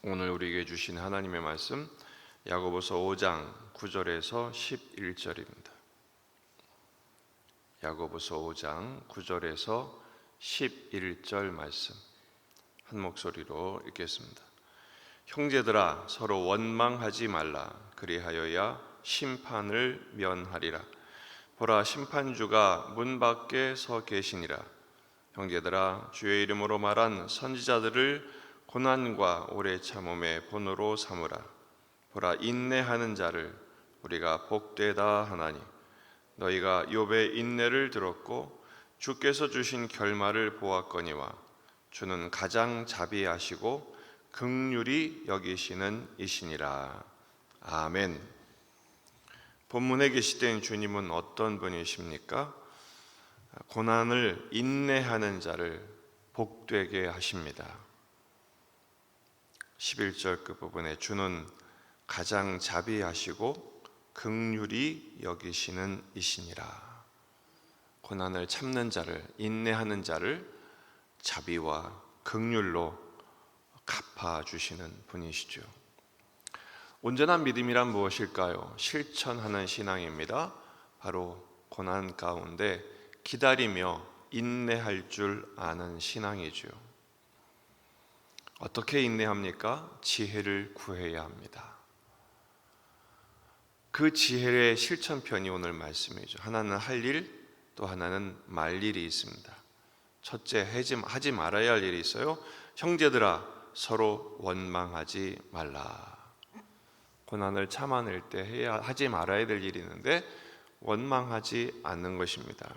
오늘 우리에게 주신 하나님의 말씀 야고보서 5장 9절에서 11절입니다. 야고보서 5장 9절에서 11절 말씀 한 목소리로 읽겠습니다. 형제들아 서로 원망하지 말라. 그리하여야 심판을 면하리라. 보라, 심판주가 문 밖에 서 계시니라. 형제들아, 주의 이름으로 말한 선지자들을 고난과 오래 참음의 본으로 삼으라. 보라, 인내하는 자를 우리가 복되다 하나니 너희가 욥의 인내를 들었고 주께서 주신 결말을 보았거니와 주는 가장 자비하시고 긍휼히 여기시는 이시니라. 아멘. 본문에 계시된 주님은 어떤 분이십니까? 고난을 인내하는 자를 복되게 하십니다. 11절 끝부분에 주는 가장 자비하시고 긍휼히 여기시는 이시니라. 고난을 참는 자를, 인내하는 자를 자비와 긍휼로 갚아주시는 분이시죠. 온전한 믿음이란 무엇일까요? 실천하는 신앙입니다. 바로 고난 가운데 기다리며 인내할 줄 아는 신앙이죠. 어떻게 인내합니까? 지혜를 구해야 합니다. 그 지혜의 실천편이 오늘 말씀이죠. 하나는 할 일, 또 하나는 말 일이 있습니다. 첫째, 하지 말아야 할 일이 있어요. 형제들아, 서로 원망하지 말라. 고난을 참아낼 때 하지 말아야 될 일이 있는데 원망하지 않는 것입니다.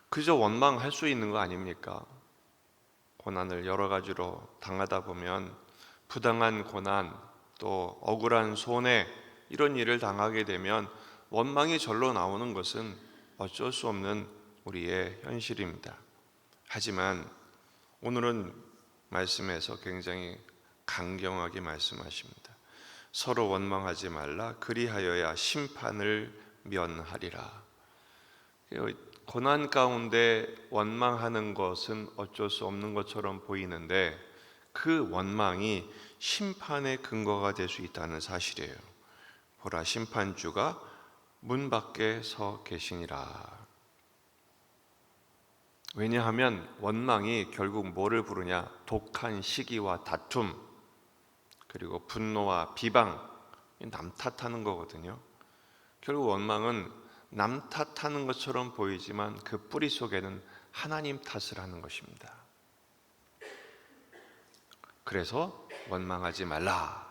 그저 원망할 수 있는 거 아닙니까? 고난을 여러 가지로 당하다 보면 부당한 고난, 또 억울한 손해, 이런 일을 당하게 되면 원망이 절로 나오는 것은 어쩔 수 없는 우리의 현실입니다. 하지만 오늘은 말씀에서 굉장히 강경하게 말씀하십니다. 서로 원망하지 말라. 그리하여야 심판을 면하리라. 고난 가운데 원망하는 것은 어쩔 수 없는 것처럼 보이는데 그 원망이 심판의 근거가 될 수 있다는 사실이에요. 보라, 심판주가 문 밖에 서 계시니라. 왜냐하면 원망이 결국 뭐를 부르냐? 독한 시기와 다툼, 그리고 분노와 비방, 남 탓하는 거거든요. 결국 원망은 남 탓하는 것처럼 보이지만 그 뿌리 속에는 하나님 탓을 하는 것입니다. 그래서 원망하지 말라.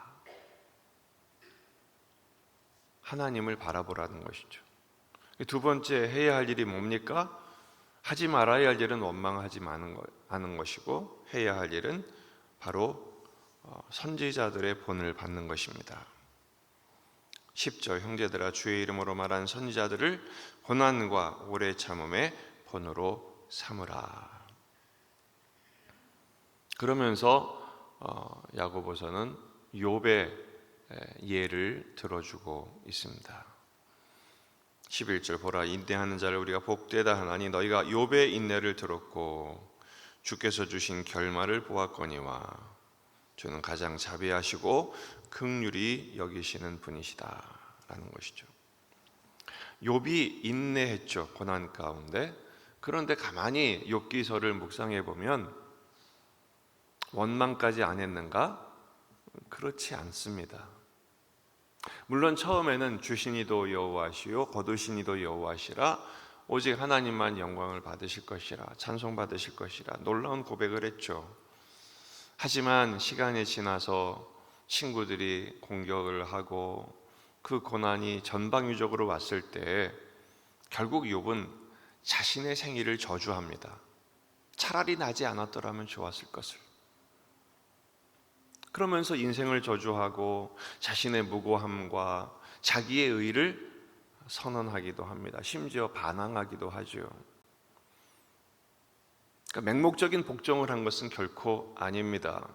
하나님을 바라보라는 것이죠. 두 번째, 해야 할 일이 뭡니까? 하지 말아야 할 일은 원망하지 않은 것이고, 해야 할 일은 바로 선지자들의 본을 받는 것입니다. 10절, 형제들아 주의 이름으로 말한 선지자들을 고난과 오래 참음의 본으로 삼으라. 그러면서 야고보서는 욥의 예를 들어주고 있습니다. 11절, 보라, 인내하는 자를 우리가 복되다 하나니 너희가 욥의 인내를 들었고 주께서 주신 결말을 보았거니와 주는 가장 자비하시고 긍휼히 여기시는 분이시다라는 것이죠. 욥이 인내했죠, 고난 가운데. 그런데 가만히 욥기서를 묵상해 보면 원망까지 안 했는가? 그렇지 않습니다. 물론 처음에는 주시니도 여호와시요 거두시니도 여호와시라, 오직 하나님만 영광을 받으실 것이라, 찬송 받으실 것이라 놀라운 고백을 했죠. 하지만 시간이 지나서 친구들이 공격을 하고 그 고난이 전방위적으로 왔을 때 결국 욥은 자신의 생일을 저주합니다. 차라리 나지 않았더라면 좋았을 것을. 그러면서 인생을 저주하고 자신의 무고함과 자기의 의를 선언하기도 합니다. 심지어 반항하기도 하죠. 그러니까 맹목적인 복종을 한 것은 결코 아닙니다.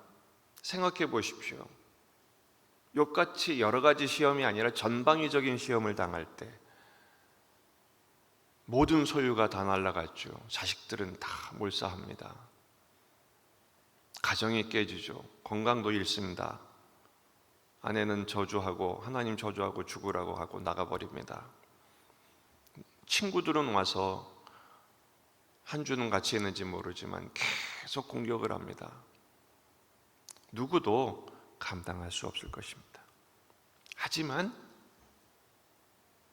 생각해 보십시오. 욥같이 여러 가지 시험이 아니라 전방위적인 시험을 당할 때 모든 소유가 다 날아갔죠. 자식들은 다 몰사합니다. 가정이 깨지죠. 건강도 잃습니다. 아내는 저주하고 하나님 저주하고 죽으라고 하고 나가버립니다. 친구들은 와서 한 주는 같이 있는지 모르지만 계속 공격을 합니다. 누구도 감당할 수 없을 것입니다. 하지만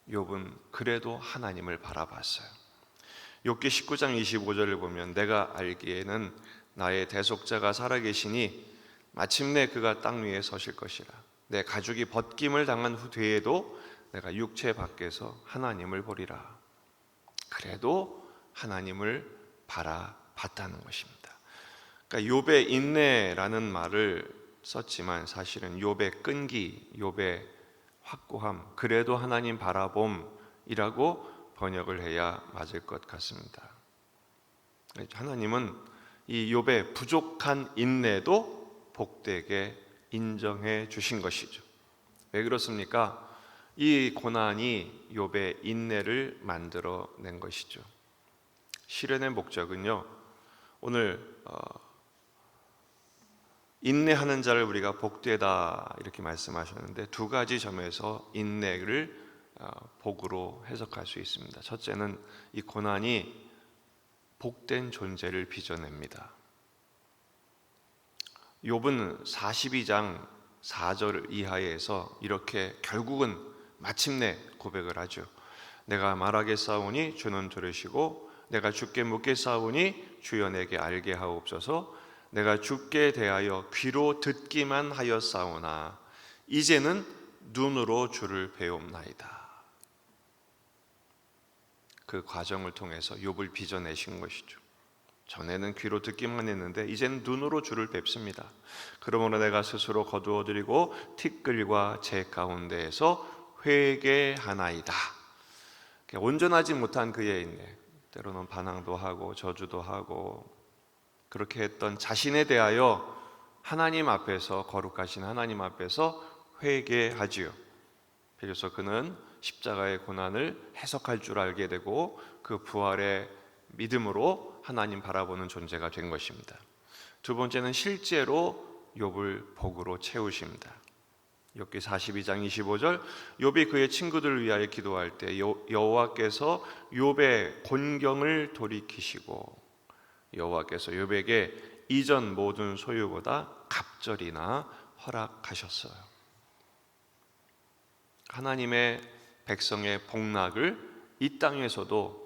욥은 그래도 하나님을 바라봤어요. 욥기 19장 25절을 보면 내가 알기에는 나의 대속자가 살아계시니 마침내 그가 땅 위에 서실 것이라. 내 가죽이 벗김을 당한 후 뒤에도 내가 육체 밖에서 하나님을 보리라. 그래도 하나님을 바라봤다는 것입니다. 그러니까 욥의 인내라는 말을 썼지만 사실은 욥의 끈기, 욥의 확고함, 그래도 하나님 바라봄이라고 번역을 해야 맞을 것 같습니다. 하나님은 이 욥의 부족한 인내도 복되게 인정해 주신 것이죠. 왜 그렇습니까? 이 고난이 욥의 인내를 만들어낸 것이죠. 시련의 목적은요, 오늘 인내하는 자를 우리가 복되다 이렇게 말씀하셨는데 두 가지 점에서 인내를 복으로 해석할 수 있습니다. 첫째는 이 고난이 복된 존재를 빚어냅니다. 욥은 42장 4절 이하에서 이렇게 결국은 마침내 고백을 하죠. 내가 말하겠사오니 주는 들으시고 내가 주께 묻겠사오니 주여 내게 알게 하옵소서. 내가 주께 대하여 귀로 듣기만 하였사오나 이제는 눈으로 주를 배움나이다. 그 과정을 통해서 욥을 빚어내신 것이죠. 전에는 귀로 듣기만 했는데 이제는 눈으로 주를 뵙습니다. 그러므로 내가 스스로 거두어드리고 티끌과 재 가운데에서 회개하나이다. 온전하지 못한 그의 인내, 때로는 반항도 하고 저주도 하고 그렇게 했던 자신에 대하여 하나님 앞에서, 거룩하신 하나님 앞에서 회개하지요. 그래서 그는 십자가의 고난을 해석할 줄 알게 되고 그 부활의 믿음으로 하나님 바라보는 존재가 된 것입니다. 두 번째는 실제로 욥을 복으로 채우십니다. 욥기 42장 25절, 욥이 그의 친구들을 위하여 기도할 때 여호와께서 욥의 곤경을 돌이키시고 여호와께서 욥에게 이전 모든 소유보다 갑절이나 허락하셨어요. 하나님의 백성의 복락을 이 땅에서도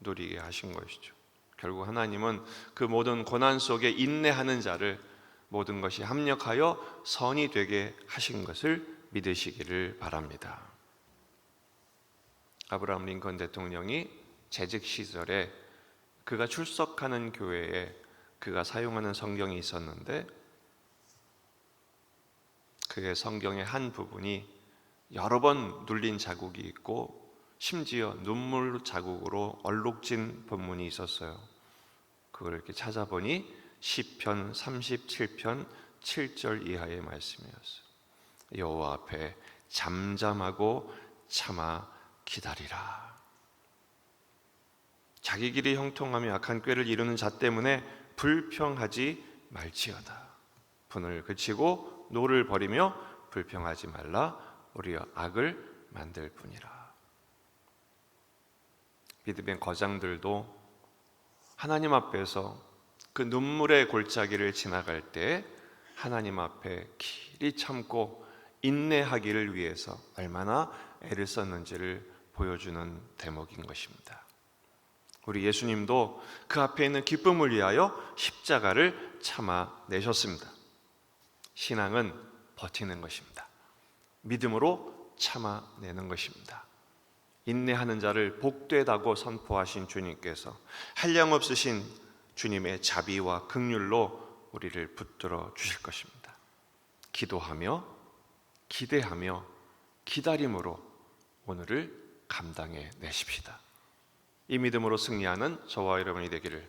누리게 하신 것이죠. 결국 하나님은 그 모든 고난 속에 인내하는 자를 모든 것이 합력하여 선이 되게 하신 것을 믿으시기를 바랍니다. 아브라함 링컨 대통령이 재직 시절에 그가 출석하는 교회에 그가 사용하는 성경이 있었는데 그의 성경의 한 부분이 여러 번 눌린 자국이 있고 심지어 눈물 자국으로 얼룩진 본문이 있었어요. 그걸 이렇게 찾아보니 시편 37편 7절 이하의 말씀이었어요. 여호와 앞에 잠잠하고 참아 기다리라. 자기 길이 형통하며 악한 꾀를 이루는 자 때문에 불평하지 말지어다. 분을 그치고 노를 버리며 불평하지 말라. 우리여 악을 만들 뿐이라. 믿음의 거장들도 하나님 앞에서 그 눈물의 골짜기를 지나갈 때 하나님 앞에 길이 참고 인내하기를 위해서 얼마나 애를 썼는지를 보여주는 대목인 것입니다. 우리 예수님도 그 앞에 있는 기쁨을 위하여 십자가를 참아내셨습니다. 신앙은 버티는 것입니다. 믿음으로 참아내는 것입니다. 인내하는 자를 복되다고 선포하신 주님께서 한량없으신 주님의 자비와 긍휼로 우리를 붙들어 주실 것입니다. 기도하며 기대하며 기다림으로 오늘을 감당해 내십시다. 이 믿음으로 승리하는 저와 여러분이 되기를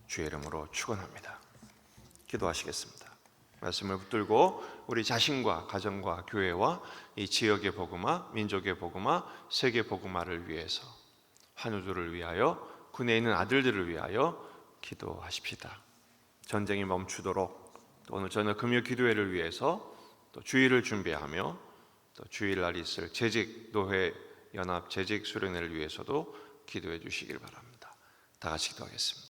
주의 이름으로 축원합니다. 기도하시겠습니다. 말씀을 붙들고 우리 자신과 가정과 교회와 이 지역의 복음화, 민족의 복음화, 세계 복음화를 위해서, 환우들을 위하여, 군에 있는 아들들을 위하여 기도하십시다. 전쟁이 멈추도록, 또 오늘 저녁 금요 기도회를 위해서 또 주일을 준비하며 또 주일날 있을 재직 노회 연합 재직 수련회를 위해서도 기도해 주시길 바랍니다. 다 같이 기도하겠습니다.